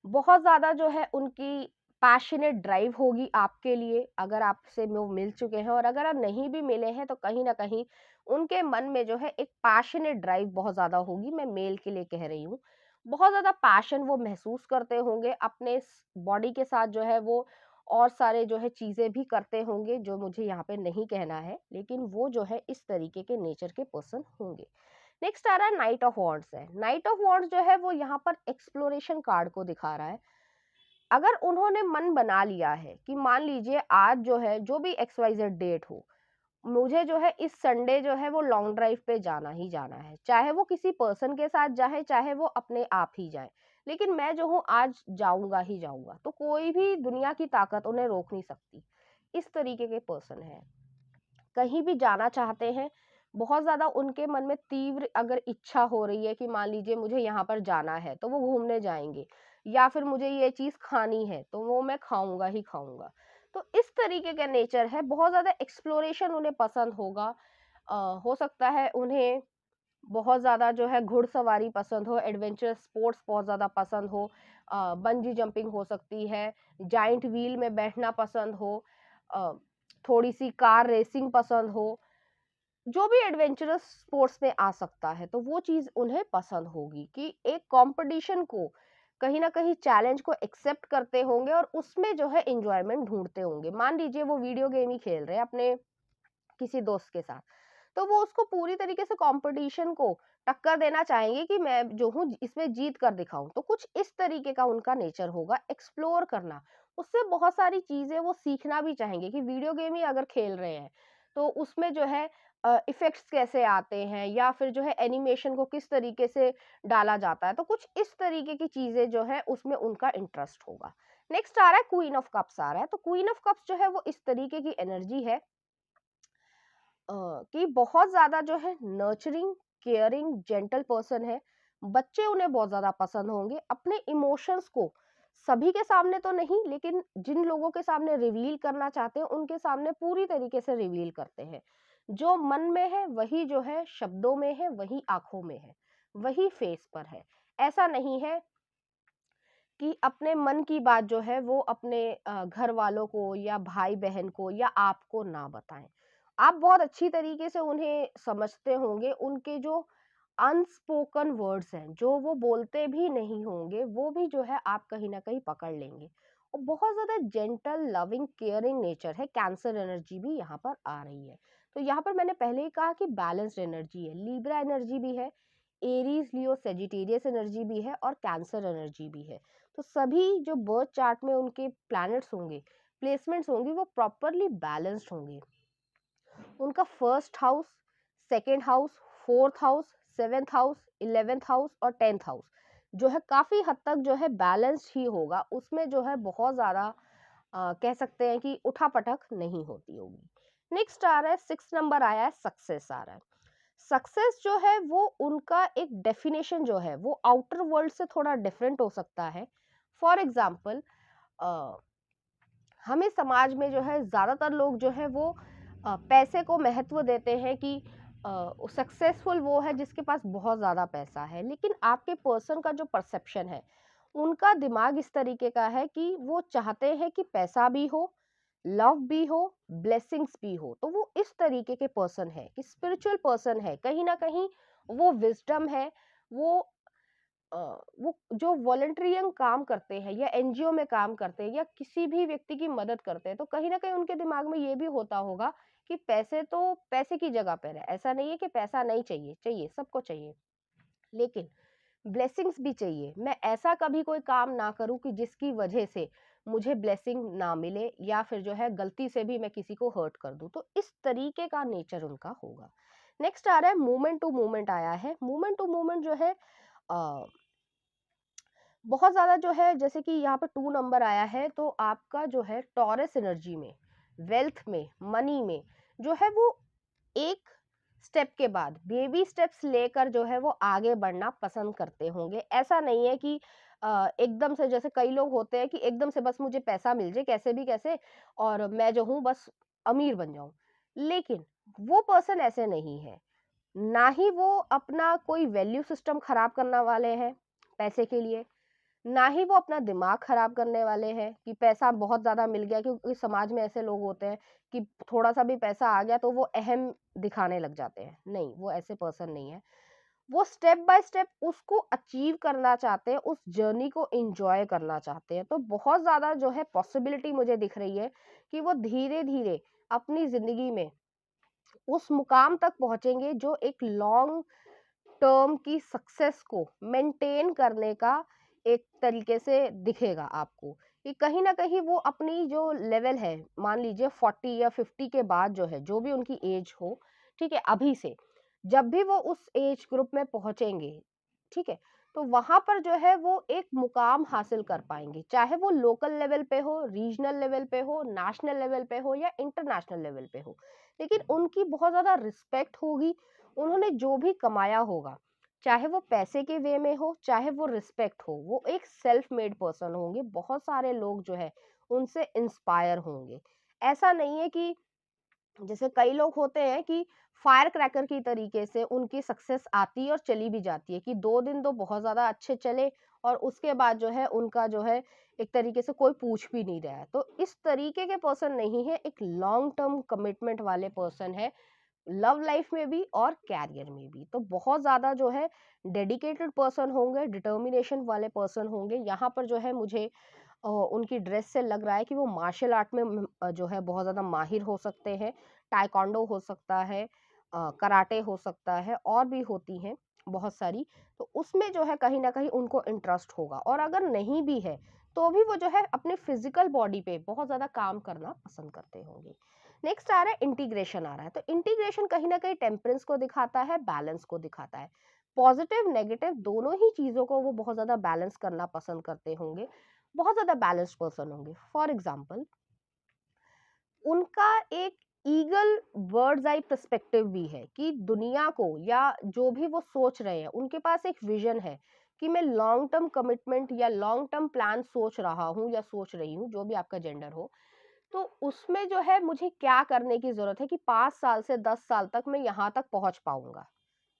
बहुत ज़्यादा जो है उनकी पैशनेट ड्राइव होगी आपके लिए, अगर आपसे वो मिल चुके हैं, और अगर आप नहीं भी मिले हैं तो कहीं ना कहीं उनके मन में जो है एक पैशनेट ड्राइव बहुत ज़्यादा होगी। मैं मेल के लिए कह रही हूँ, बहुत ज़्यादा पैशन वो महसूस करते होंगे अपने बॉडी के साथ जो है वो, और सारे जो है चीज़ें भी करते होंगे जो मुझे यहाँ पे नहीं कहना है, लेकिन वो जो है इस तरीके के नेचर के पर्सन होंगे। नेक्स्ट आ रहा है नाइट ऑफ वॉन्ड्स है। नाइट ऑफ वॉन्ड्स जो है वो यहाँ पर एक्सप्लोरेशन कार्ड को दिखा रहा है। अगर उन्होंने मन बना लिया है कि मान लीजिए आज जो है जो भी XYZ डेट हो, मुझे जो है इस संडे जो है वो लॉन्ग ड्राइव पे जाना ही जाना है, चाहे वो किसी पर्सन के साथ जाए, चाहे वो अपने आप ही जाए, लेकिन मैं जो हूँ आज जाऊंगा ही जाऊंगा, तो कोई भी दुनिया की ताकत उन्हें रोक नहीं सकती। इस तरीके के पर्सन है। कहीं भी जाना चाहते हैं, बहुत ज़्यादा उनके मन में तीव्र अगर इच्छा हो रही है कि मान लीजिए मुझे यहाँ पर जाना है, तो वो घूमने जाएँगे, या फिर मुझे ये चीज़ खानी है, तो वो मैं खाऊँगा ही खाऊँगा। तो इस तरीके का नेचर है, बहुत ज़्यादा एक्सप्लोरेशन उन्हें पसंद होगा। हो सकता है उन्हें बहुत ज़्यादा जो है घुड़सवारी पसंद हो, एडवेंचर स्पोर्ट्स बहुत ज़्यादा पसंद हो, बंजी जंपिंग हो सकती है, जायंट व्हील में बैठना पसंद हो, अ, थोड़ी-सी कार रेसिंग पसंद हो, जो भी एडवेंचरस स्पोर्ट्स में आ सकता है, तो वो चीज़ उन्हें पसंद होगी कि एक कॉम्पिटिशन को, कहीं न कहीं चैलेंज को एक्सेप्ट करते होंगे और उसमें जो है एन्जॉयमेंट ढूँढते होंगे। मान लीजिए वो वीडियो गेम ही खेल रहे हैं अपने किसी दोस्त के साथ, तो वो उसको पूरी तरीके से कंपटीशन को टक्कर देना चाहेंगे कि मैं जो हूँ इसमें जीत कर दिखाऊं। तो कुछ इस तरीके का उनका नेचर होगा, एक्सप्लोर करना, उससे बहुत सारी चीजें वो सीखना भी चाहेंगे कि वीडियो गेम ही अगर खेल रहे हैं तो उसमें जो है इफेक्ट्स कैसे आते हैं, या फिर जो है एनिमेशन को किस तरीके से डाला जाता है, तो कुछ इस तरीके की चीजें जो है उसमें उनका इंटरेस्ट होगा। नेक्स्ट आ रहा है क्वीन ऑफ कप्स आ रहा है, तो क्वीन ऑफ कप्स जो है वो इस तरीके की एनर्जी है कि बहुत ज़्यादा जो है नर्चरिंग, केयरिंग, जेंटल पर्सन है। बच्चे उन्हें बहुत ज़्यादा पसंद होंगे। अपने इमोशंस को सभी के सामने तो नहीं, लेकिन जिन लोगों के सामने रिवील करना चाहते हैं, उनके सामने पूरी तरीके से रिवील करते हैं। जो मन में है, वही जो है शब्दों में है, वही आँखों में है, वही फेस पर है। ऐसा नहीं है कि अपने मन की बात जो है वो अपने घर वालों को या भाई-बहन को या आपको ना बताएँ। आप बहुत अच्छी तरीके से उन्हें समझते होंगे, उनके जो अनस्पोकन वर्ड्स हैं, जो वो बोलते भी नहीं होंगे, वो भी जो है आप कहीं न कहीं पकड़ लेंगे। और बहुत ज़्यादा जेंटल, लविंग, केयरिंग नेचर है, कैंसर एनर्जी भी यहाँ पर आ रही है। तो यहाँ पर मैंने पहले ही कहा कि बैलेंस्ड एनर्जी है, लिब्रा एनर्जी भी है, एरीज़, लियो, सेजिटेरियस एनर्जी भी है और कैंसर एनर्जी भी है। तो सभी जो बर्थ चार्ट में उनके प्लैनेट्स होंगे, प्लेसमेंट्स होंगी, वो प्रॉपरली बैलेंस्ड होंगे। उनका first house, second house, fourth house, seventh house, 11th house और 10th हाउस जो है काफी हद तक जो है बैलेंस्ड ही होगा। उसमें जो है बहुत ज्यादा कह सकते हैं कि उठापटक नहीं होती होगी। नेक्स्ट आ रहा है 6 नंबर आया है, सक्सेस आ रहा है। सक्सेस जो है वो उनका एक डेफिनेशन जो है वो आउटर वर्ल्ड से थोड़ा डिफरेंट हो सकता है। फॉर एग्जाम्पल, हमें समाज में जो है ज्यादातर लोग जो है वो पैसे को महत्व देते हैं कि सक्सेसफुल वो है जिसके पास बहुत ज्यादा पैसा है, लेकिन आपके पर्सन का जो परसेप्शन है, उनका दिमाग इस तरीके का है कि वो चाहते हैं कि पैसा भी हो, लव भी हो, ब्लेसिंग्स भी हो। तो वो इस तरीके के पर्सन है कि स्पिरिचुअल पर्सन है, कहीं ना कहीं वो विजडम है। वो अ, वो जो वॉलंटियरिंग काम करते हैं या एनजीओ में काम करते हैं या किसी भी व्यक्ति की मदद करते हैं, तो कहीं ना कहीं उनके दिमाग में ये भी होता होगा कि पैसे तो पैसे की जगह पर है। ऐसा नहीं है कि पैसा नहीं चाहिए, चाहिए, सबको चाहिए, लेकिन ब्लेसिंग्स भी चाहिए। मैं ऐसा कभी कोई काम ना करूं कि जिसकी वजह से मुझे ब्लेसिंग ना मिले, या फिर जो है गलती से भी मैं किसी को हर्ट कर दूं। तो इस तरीके का नेचर उनका होगा। नेक्स्ट आ रहा है मूवमेंट टू मूवमेंट आया है। मूवमेंट टू मूवमेंट जो है बहुत ज़्यादा जो है, जैसे कि यहाँ पे 2 नंबर आया है, तो आपका जो है टॉरस एनर्जी में, वेल्थ में, मनी में जो है वो एक स्टेप के बाद बेबी स्टेप्स लेकर जो है वो आगे बढ़ना पसंद करते होंगे। ऐसा नहीं है कि एकदम से, जैसे कई लोग होते हैं कि एकदम से बस मुझे पैसा मिल जाए कैसे भी कैसे और मैं जो हूँ बस अमीर बन जाऊं, लेकिन वो पर्सन ऐसे नहीं है। ना ही वो अपना कोई वैल्यू सिस्टम खराब करने वाले हैं पैसे के लिए, ना ही वो अपना दिमाग खराब करने वाले हैं कि पैसा बहुत ज़्यादा मिल गया, क्योंकि समाज में ऐसे लोग होते हैं कि थोड़ा-सा भी पैसा आ गया तो वो अहम दिखाने लग जाते हैं। नहीं, वो ऐसे पर्सन नहीं है। वो स्टेप बाय स्टेप उसको अचीव करना चाहते हैं, उस जर्नी को एन्जॉय करना चाहते हैं। तो बहुत ज़्यादा जो है पॉसिबिलिटी मुझे दिख रही है कि वो धीरे-धीरे अपनी ज़िंदगी में उस मुकाम तक पहुँचेंगे जो एक लॉन्ग टर्म की सक्सेस को मेंटेन करने का एक तरीके से दिखेगा आपको, कि कहीं ना कहीं वो अपनी जो लेवल है, मान लीजिए 40 या 50 के बाद जो है, जो भी उनकी एज हो, ठीक है, अभी से जब भी वो उस एज ग्रुप में पहुंचेंगे, ठीक है, तो वहां पर जो है वो एक मुकाम हासिल कर पाएंगे, चाहे वो लोकल लेवल पे हो, रीजनल लेवल पे हो, नेशनल लेवल पे हो या इंटरनेशनल लेवल पे हो। लेकिन उनकी बहुत ज्यादा रिस्पेक्ट होगी, उन्होंने जो भी कमाया होगा, चाहे वो पैसे के वे में हो, चाहे वो रिस्पेक्ट हो, वो एक सेल्फ मेड पर्सन होंगे। बहुत सारे लोग जो है उनसे इंस्पायर होंगे। ऐसा नहीं है कि जैसे कई लोग होते हैं कि फायर क्रैकर की तरीके से उनकी सक्सेस आती है और चली भी जाती है, कि 2 दिन तो बहुत ज्यादा अच्छे चले और उसके बाद जो है उनका जो है एक तरीके से कोई पूछ भी नहीं रहा है। तो इस तरीके के पर्सन नहीं है, एक लॉन्ग टर्म कमिटमेंट वाले पर्सन है, लव लाइफ में भी और कैरियर में भी। तो बहुत ज्यादा जो है डेडिकेटेड पर्सन होंगे, डिटर्मिनेशन वाले पर्सन होंगे। यहाँ पर जो है मुझे उनकी ड्रेस से लग रहा है कि वो मार्शल आर्ट में जो है बहुत ज़्यादा माहिर हो सकते हैं। टाइकोंडो हो सकता है, कराटे हो सकता है, और भी होती हैं बहुत सारी। तो उसमें जो है कहीं न कहीं उनको इंटरेस्ट होगा, और अगर नहीं भी है, तो भी वो जो है अपने फिज़िकल बॉडी पे बहुत ज़्यादा काम करना पसंद करते होंगे। नेक्स्ट आ रहा है इंटीग्रेशन आ रहा है। तो इंटीग्रेशन कहीं न कहीं टेम्परेंस को दिखाता है, बैलेंस को दिखाता है। पॉजिटिव, नेगेटिव दोनों ही चीज़ों को वो बहुत ज़्यादा बैलेंस करना पसंद करते होंगे। बहुत ज़्यादा बैलेंस्ड पर्सन होंगे। फॉर एग्जाम्पल, उनका एक ईगल बर्ड्स आई पर्सपेक्टिव भी है कि दुनिया को, या जो भी वो सोच रहे हैं, उनके पास एक विजन है कि मैं लॉन्ग टर्म कमिटमेंट या लॉन्ग टर्म प्लान सोच रहा हूँ या सोच रही हूँ, जो भी आपका जेंडर हो। तो उसमें जो है मुझे क्या करने की जरूरत है कि 5 साल से 10 साल तक मैं यहाँ तक पहुंच पाऊंगा,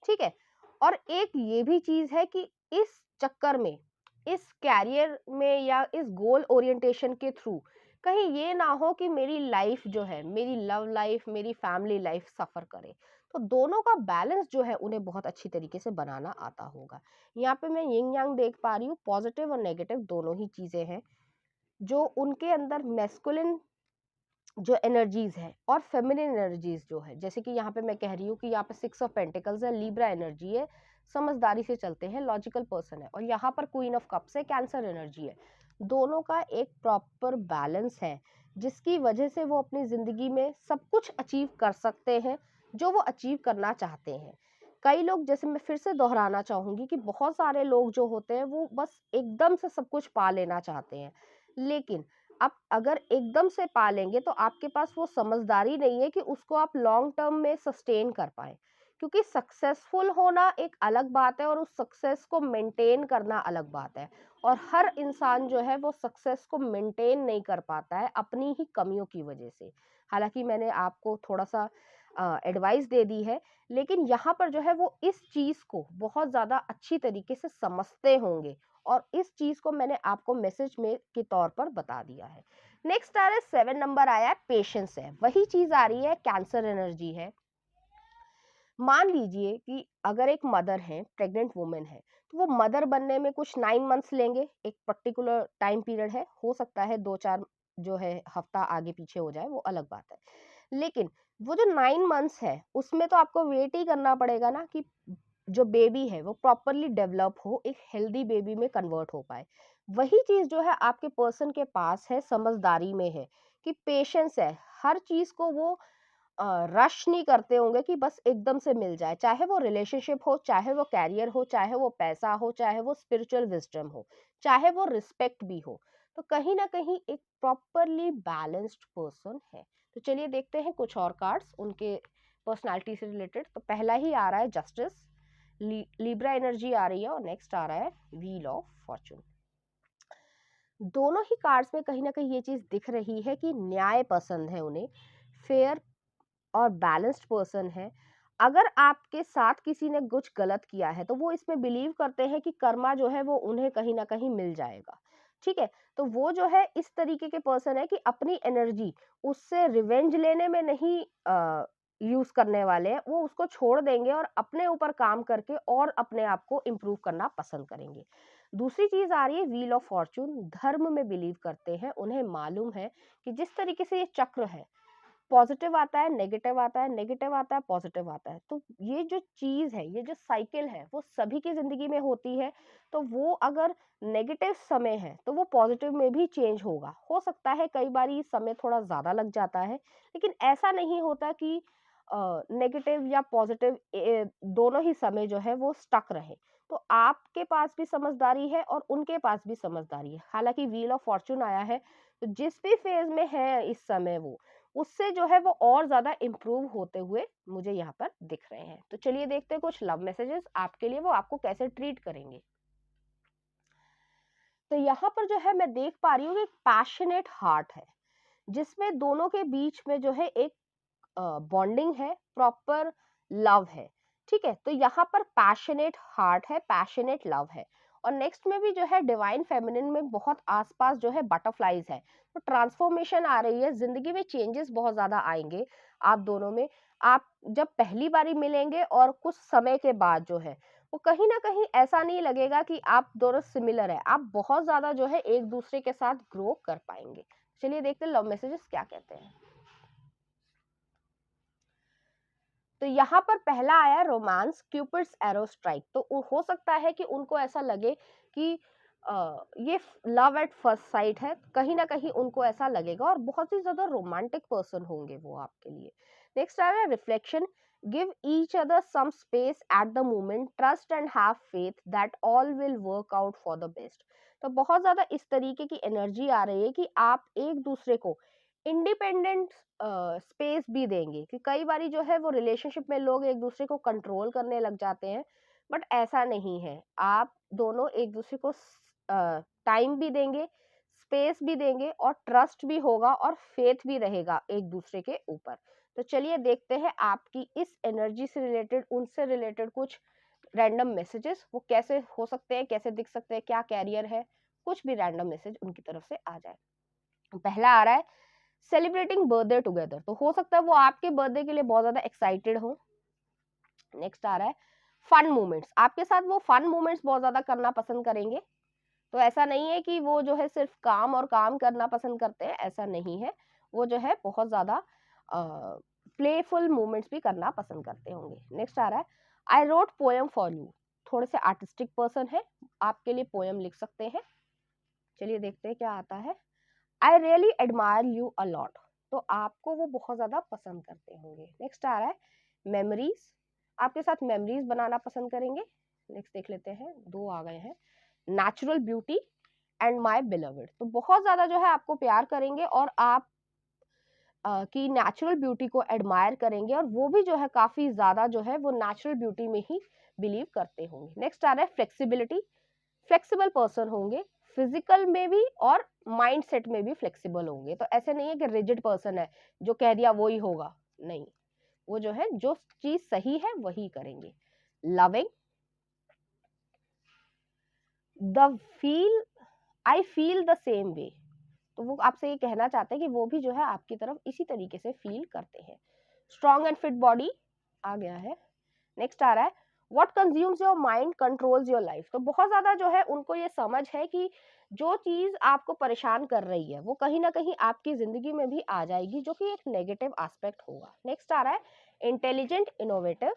ठीक है। और एक ये भी चीज है कि इस चक्कर में, इस कैरियर में या इस गोल ओरिएंटेशन के थ्रू कहीं ये ना हो कि मेरी लाइफ जो है, मेरी लव लाइफ, मेरी फैमिली लाइफ सफर करे। तो दोनों का बैलेंस जो है उन्हें बहुत अच्छी तरीके से बनाना आता होगा। यहाँ पे मैं यिंग यांग देख पा रही हूँ, पॉजिटिव और नेगेटिव दोनों ही चीजें हैं जो उनके अंदर मैस्कुलिन जो एनर्जीज है और फेमिनिन एनर्जीज जो है। जैसे कि यहाँ पे मैं कह रही हूँ कि यहाँ पे 6 ऑफ पेंटिकल्स है, लिब्रा एनर्जी है, समझदारी से चलते हैं, लॉजिकल पर्सन है। और यहाँ पर क्वीन ऑफ कप्स है, कैंसर एनर्जी है। दोनों का एक प्रॉपर बैलेंस है, जिसकी वजह से वो अपनी जिंदगी में सब कुछ अचीव कर सकते हैं जो वो अचीव करना चाहते हैं। कई लोग, जैसे मैं फिर से दोहराना चाहूंगी कि बहुत सारे लोग जो होते हैं वो बस एकदम से सब कुछ पा लेना चाहते हैं, लेकिन आप अगर एकदम से पालेंगे तो आपके पास वो समझदारी नहीं है कि उसको आप लॉन्ग टर्म में सस्टेन कर पाए। क्योंकि सक्सेसफुल होना एक अलग बात है और उस सक्सेस को मेंटेन करना अलग बात है। और हर इंसान जो है वो सक्सेस को मेंटेन नहीं कर पाता है अपनी ही कमियों की वजह से। हालांकि मैंने आपको थोड़ा सा एडवाइस दे दी है, लेकिन यहाँ पर जो है वो इस चीज को बहुत ज्यादा अच्छी तरीके से समझते होंगे, और इस चीज को मैंने आपको मैसेज में के तौर पर बता दिया है। नेक्स्ट आ रहा है 7 नंबर आया है, पेशेंस है। वही चीज आ रही है, कैंसर एनर्जी है। मान लीजिए कि अगर एक मदर है, प्रेग्नेंट वुमेन है, तो वो मदर बनने में कुछ 9 मंथ्स लेंगे। एक पर्टिकुलर टाइम पीरियड है, हो सकता है 2-4 जो है हफ्ता आगे पीछे हो जाए, वो अलग बात है। लेकिन वो जो 9 मंथ्स है उसमें तो आपको वेट ही करना पड़ेगा ना कि जो बेबी है वो प्रॉपरली डेवलप हो, एक हेल्दी बेबी में कन्वर्ट हो पाए। वही चीज जो है आपके पर्सन के पास है, समझदारी में है, कि पेशेंस है। हर चीज को वो रश नहीं करते होंगे कि बस एकदम से मिल जाए, चाहे वो रिलेशनशिप हो, चाहे वो कैरियर हो, चाहे वो पैसा हो, चाहे वो स्पिरिचुअल विजडम हो, चाहे वो रिस्पेक्ट भी हो। तो कहीं ना कहीं एक प्रॉपरली बैलेंस्ड पर्सन है। तो चलिए देखते हैं कुछ और कार्ड्स उनके पर्सनालिटी से रिलेटेड। तो पहला ही आ रहा है जस्टिस, लिब्रा एनर्जी आ रही है, और नेक्स्ट आ रहा है व्हील ऑफ फॉर्चून। दोनों ही कार्ड्स में कहीं ना कहीं ये चीज दिख रही है कि न्याय पसंद है उन्हें, फेयर और बैलेंस्ड पर्सन है। अगर आपके साथ किसी ने कुछ गलत किया है तो वो इसमें बिलीव करते हैं कि कर्मा जो है वो उन्हें कहीं ना कहीं मिल जाएगा, ठीक है। तो वो जो है इस तरीके के पर्सन है कि अपनी एनर्जी उससे रिवेंज लेने में नहीं यूज करने वाले हैं। वो उसको छोड़ देंगे और अपने ऊपर काम करके और अपने आप को इम्प्रूव करना पसंद करेंगे। दूसरी चीज आ रही है व्हील ऑफ फॉर्चून, धर्म में बिलीव करते हैं। उन्हें मालूम है कि जिस तरीके से ये चक्र है, पॉजिटिव आता है, नेगेटिव आता है, नेगेटिव आता है, पॉजिटिव आता है। तो ये जो चीज है, ये जो साइकिल है, वो सभी की जिंदगी में होती है। तो वो अगर नेगेटिव समय है तो वो पॉजिटिव में भी चेंज होगा। हो सकता है कई बार समय थोड़ा ज्यादा लग जाता है, लेकिन ऐसा नहीं होता कि नेगेटिव या पॉजिटिव दोनों ही समय जो है वो स्टक रहे। तो आपके पास भी समझदारी है और उनके पास भी समझदारी है। हालांकि व्हील ऑफ फॉर्चून आया है, तो जिस भी फेज में है इस समय वो, उससे जो है वो और ज्यादा इम्प्रूव होते हुए मुझे यहाँ पर दिख रहे हैं। तो चलिए देखते हैं कुछ लव मैसेजेस आपके लिए, वो आपको कैसे ट्रीट करेंगे। तो यहाँ पर जो है मैं देख पा रही हूँ कि पैशनेट हार्ट है, जिसमें दोनों के बीच में जो है एक बॉन्डिंग है, प्रॉपर लव है। ठीक है, तो यहाँ पर पैशनेट हार्ट है, पैशनेट लव है। और नेक्स्ट में भी जो है डिवाइन फेमिनिन में बहुत आसपास जो है बटरफ्लाईज है। तो ट्रांसफॉर्मेशन आ रही है, जिंदगी में चेंजेस बहुत ज्यादा आएंगे आप दोनों में। आप जब पहली बारी मिलेंगे और कुछ समय के बाद जो है वो कहीं ना कहीं ऐसा नहीं लगेगा कि आप दोनों सिमिलर है, आप बहुत ज्यादा जो है एक दूसरे के साथ ग्रो कर पाएंगे। चलिए देखते हैं लव मैसेजेस क्या कहते हैं। तो यहाँ पर पहला आया रोमांस, क्यूपिड्स एरो स्ट्राइक। तो हो सकता है कि उनको ऐसा लगे कि ये लव एट फर्स्ट साइट है, कहीं ना कहीं उनको ऐसा लगेगा, और बहुत ही ज्यादा रोमांटिक पर्सन होंगे वो आपके लिए। नेक्स्ट आ रहा है reflection, give each other some space at the moment, trust and have faith that all will work out for the best. तो बहुत ज्यादा इस तरीके की एनर्जी आ रही है कि आप एक दूसरे को इंडिपेंडेंट स्पेस भी देंगे। कि कई बारी जो है वो रिलेशनशिप में लोग एक दूसरे को कंट्रोल करने लग जाते हैं, बट ऐसा नहीं है। आप दोनों एक दूसरे को टाइम भी देंगे, स्पेस भी देंगे, और ट्रस्ट भी होगा और फेथ भी रहेगा एक दूसरे के ऊपर। तो चलिए देखते हैं आपकी इस एनर्जी से रिलेटेड, उनसे रिलेटेड कुछ रैंडम मैसेजेस वो कैसे हो सकते हैं, कैसे दिख सकते हैं, क्या कैरियर है, कुछ भी रैंडम मैसेज उनकी तरफ से आ जाए। पहला आ रहा है सेलिब्रेटिंग बर्थडे टुगेदर। तो हो सकता है वो आपके बर्थडे के लिए बहुत ज्यादा एक्साइटेड हो। नेक्स्ट आ रहा है फन मोमेंट्स, आपके साथ वो फन मोमेंट्स बहुत ज्यादा करना पसंद करेंगे। तो ऐसा नहीं है कि वो जो है सिर्फ काम और काम करना पसंद करते हैं, ऐसा नहीं है। वो जो है बहुत ज्यादा प्लेफुल मोमेंट्स भी करना पसंद करते होंगे। नेक्स्ट आ रहा है I wrote poem for you, थोड़े से आर्टिस्टिक पर्सन है, आपके लिए पोएम लिख सकते हैं। चलिए देखते हैं क्या आता है। I really admire you a lot, तो आपको वो बहुत ज्यादा पसंद करते होंगे। नेक्स्ट आ रहा है मेमोरीज, आपके साथ मेमोरीज बनाना पसंद करेंगे। नेक्स्ट देख लेते हैं, दो आ गए हैं। Natural beauty and my beloved, तो बहुत ज्यादा जो है आपको प्यार करेंगे और आप की नेचुरल ब्यूटी को एडमायर करेंगे, और वो भी जो है काफी ज्यादा जो है वो नेचुरल ब्यूटी में ही बिलीव करते होंगे। नेक्स्ट आ रहा है फ्लेक्सिबिलिटी, फ्लेक्सिबल पर्सन होंगे, फिजिकल में भी और माइंड सेट में भी फ्लेक्सिबल होंगे। तो ऐसे नहीं है कि रिजिड पर्सन है, जो कह दिया वो ही होगा, नहीं। वो जो है जो चीज सही है वही करेंगे। Loving, the feel, I feel the same way, तो वो आपसे ये कहना चाहते हैं कि वो भी जो है आपकी तरफ इसी तरीके से फील करते हैं। स्ट्रॉन्ग एंड फिट बॉडी आ गया है। नेक्स्ट आ रहा है what consumes your mind controls your life, तो बहुत ज्यादा जो है उनको ये समझ है कि जो चीज आपको परेशान कर रही है वो कहीं ना कहीं आपकी जिंदगी में भी आ जाएगी, जो कि एक नेगेटिव एस्पेक्ट होगा। नेक्स्ट आ रहा है intelligent innovative,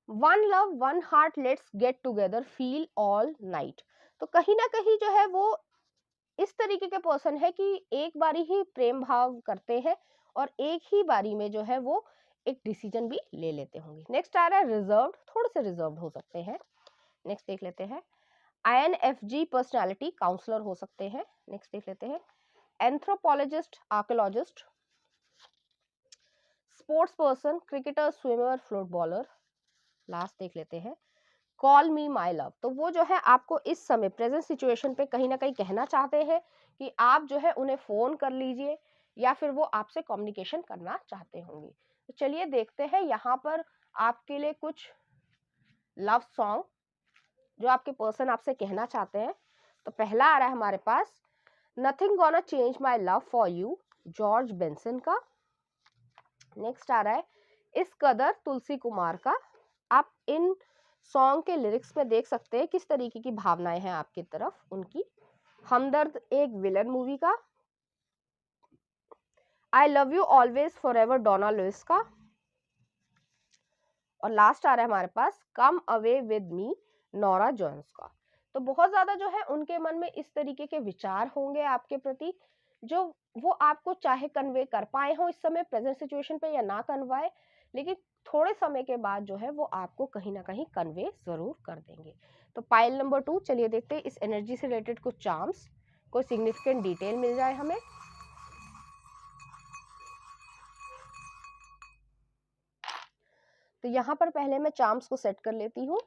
one love one heart let's get together feel all night. तो कहीं ना कहीं जो है वो इस तरीके के पर्सन है कि एक बारी ही प्रेम भाव करते हैं और एक ही बारी में जो है वो एक डिसीजन भी ले लेते होंगे। नेक्स्ट आ रहा है रिजर्व्ड, थोड़े से रिजर्व्ड हो सकते हैं। नेक्स्ट देख लेते हैं INFJ पर्सनालिटी, काउंसलर हो सकते हैं। नेक्स्ट देख लेते हैं anthropologist, archaeologist, sports person, cricketer, swimmer, footballer. Last देख लेते हैं कॉल मी माई लव, तो वो जो है आपको इस समय प्रेजेंट सिचुएशन पे कहीं ना कहीं कहना चाहते हैं कि आप जो है उन्हें फोन कर लीजिए, या फिर वो आपसे कम्युनिकेशन करना चाहते होंगे। तो चलिए देखते हैं यहाँ पर आपके लिए कुछ लव सॉन्ग जो आपके पर्सन आपसे कहना चाहते हैं। तो पहला आ रहा है हमारे पास nothing gonna change my love for you, George Benson का। नेक्स्ट आ रहा है इस कदर, तुलसी कुमार का। आप इन सॉन्ग के लिरिक्स में देख सकते हैं किस तरीके की भावनाएं हैं आपकी तरफ उनकी। हमदर्द एक विलन मूवी का। I love you always forever Donna Lewis का। और लास्ट आ रहा है हमारे पास come away with me Norah Jones का। तो बहुत ज्यादा जो है उनके मन में इस तरीके के विचार होंगे आपके प्रति, जो वो आपको चाहे कन्वे कर पाए हो इस समय प्रेजेंट सिचुएशन पे या ना कन्वाए, लेकिन थोड़े समय के बाद जो है वो आपको कहीं ना कहीं कन्वे जरूर कर देंगे। तो पाइल नंबर 2, चलिए देखते हैं इस एनर्जी से रिलेटेड कुछ चार्म्स, कोई सिग्निफिकेंट डिटेल मिल जाए हमें। तो यहाँ पर पहले मैं चार्म्स को सेट कर लेती हूँ।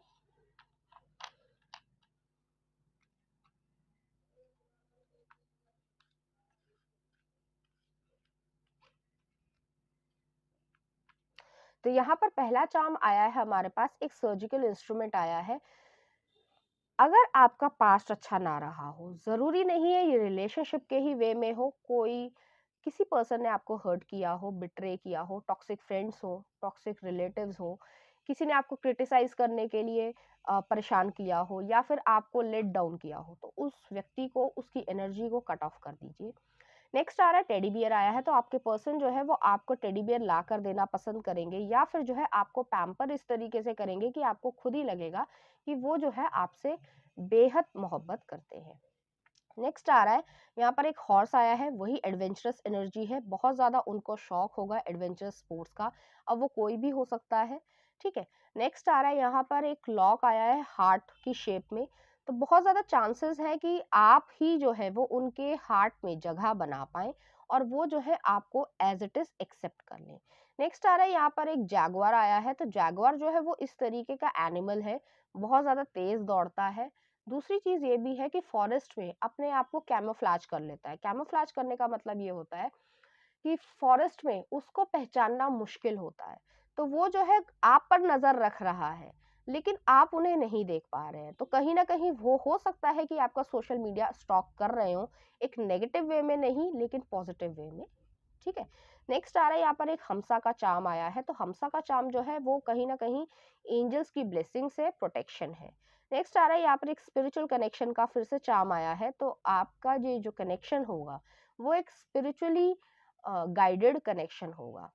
तो यहाँ पर पहला चार्म आया है हमारे पास, एक सर्जिकल इंस्ट्रूमेंट आया है। अगर आपका पास्ट अच्छा ना रहा हो, जरूरी नहीं है ये रिलेशनशिप के ही वे में हो, कोई किसी पर्सन ने आपको हर्ट किया हो, बिट्रे किया हो, टॉक्सिक फ्रेंड्स हो, टॉक्सिक रिलेटिव्स हो, किसी ने आपको क्रिटिसाइज करने के लिए परेशान किया हो, या फिर आपको लेट डाउन किया हो, तो उस व्यक्ति को, उसकी एनर्जी को कट ऑफ कर दीजिए। नेक्स्ट आ रहा है टेडी बियर आया है। तो आपके पर्सन जो है वो आपको टेडी बियर ला कर देना पसंद करेंगे, या फिर जो है आपको पैम्पर इस तरीके से करेंगे कि आपको खुद ही लगेगा कि वो जो है आपसे बेहद मोहब्बत करते हैं। नेक्स्ट आ रहा है यहाँ पर एक हॉर्स आया है, वही एडवेंचरस एनर्जी है, बहुत ज्यादा उनको शौक होगा एडवेंचरस स्पोर्ट्स का, अब वो कोई भी हो सकता है, ठीक है। नेक्स्ट आ रहा है यहाँ पर एक क्लॉक आया है हार्ट की शेप में। तो बहुत ज्यादा चांसेस है कि आप ही जो है वो उनके हार्ट में जगह बना पाए, और वो जो है आपको एज इट इज एक्सेप्ट कर लें। नेक्स्ट आ रहा है यहाँ पर एक जैगुआर आया है। तो जैगुआर जो है वो इस तरीके का एनिमल है, बहुत ज्यादा तेज दौड़ता है। दूसरी चीज ये भी है कि फॉरेस्ट में अपने आप को कैमोफ्लाज कर लेता है। कैमोफ्लाज करने का मतलब ये होता है कि फॉरेस्ट में उसको पहचानना मुश्किल होता है, तो वो जो है आप पर नजर रख रहा है, लेकिन आप उन्हें नहीं देख पा रहे हैं। तो कहीं ना कहीं वो हो सकता है कि आपका सोशल मीडिया स्टॉक कर रहे हो, एक नेगेटिव वे में नहीं लेकिन पॉजिटिव वे में, ठीक है। नेक्स्ट आ रहा है यहाँ पर एक हमसा का चार्म आया है। तो हमसा का चार्म जो है वो कहीं ना कहीं एंजल्स की ब्लेसिंग से प्रोटेक्शन है। नेक्स्ट आ रहा है यहाँ पर एक स्पिरिचुअल कनेक्शन का फिर से चार्म आया है। तो आपका ये जो कनेक्शन होगा वो एक स्पिरिचुअली गाइडेड कनेक्शन होगा।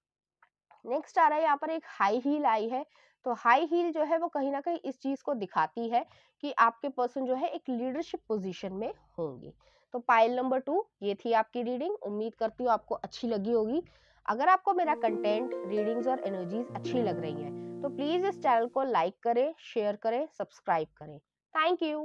नेक्स्ट आ रहा है यहाँ पर एक हाई हील आई है। तो हाई हील जो है वो कहीं ना कहीं इस चीज को दिखाती है कि आपके पर्सन जो है एक लीडरशिप पोजीशन में होंगे। तो पाइल नंबर 2 ये थी आपकी रीडिंग, उम्मीद करती हूँ आपको अच्छी लगी होगी। अगर आपको मेरा कंटेंट, रीडिंग्स और एनर्जीज अच्छी लग रही है तो प्लीज इस चैनल को लाइक करें, शेयर करें, सब्सक्राइब करें। Thank you.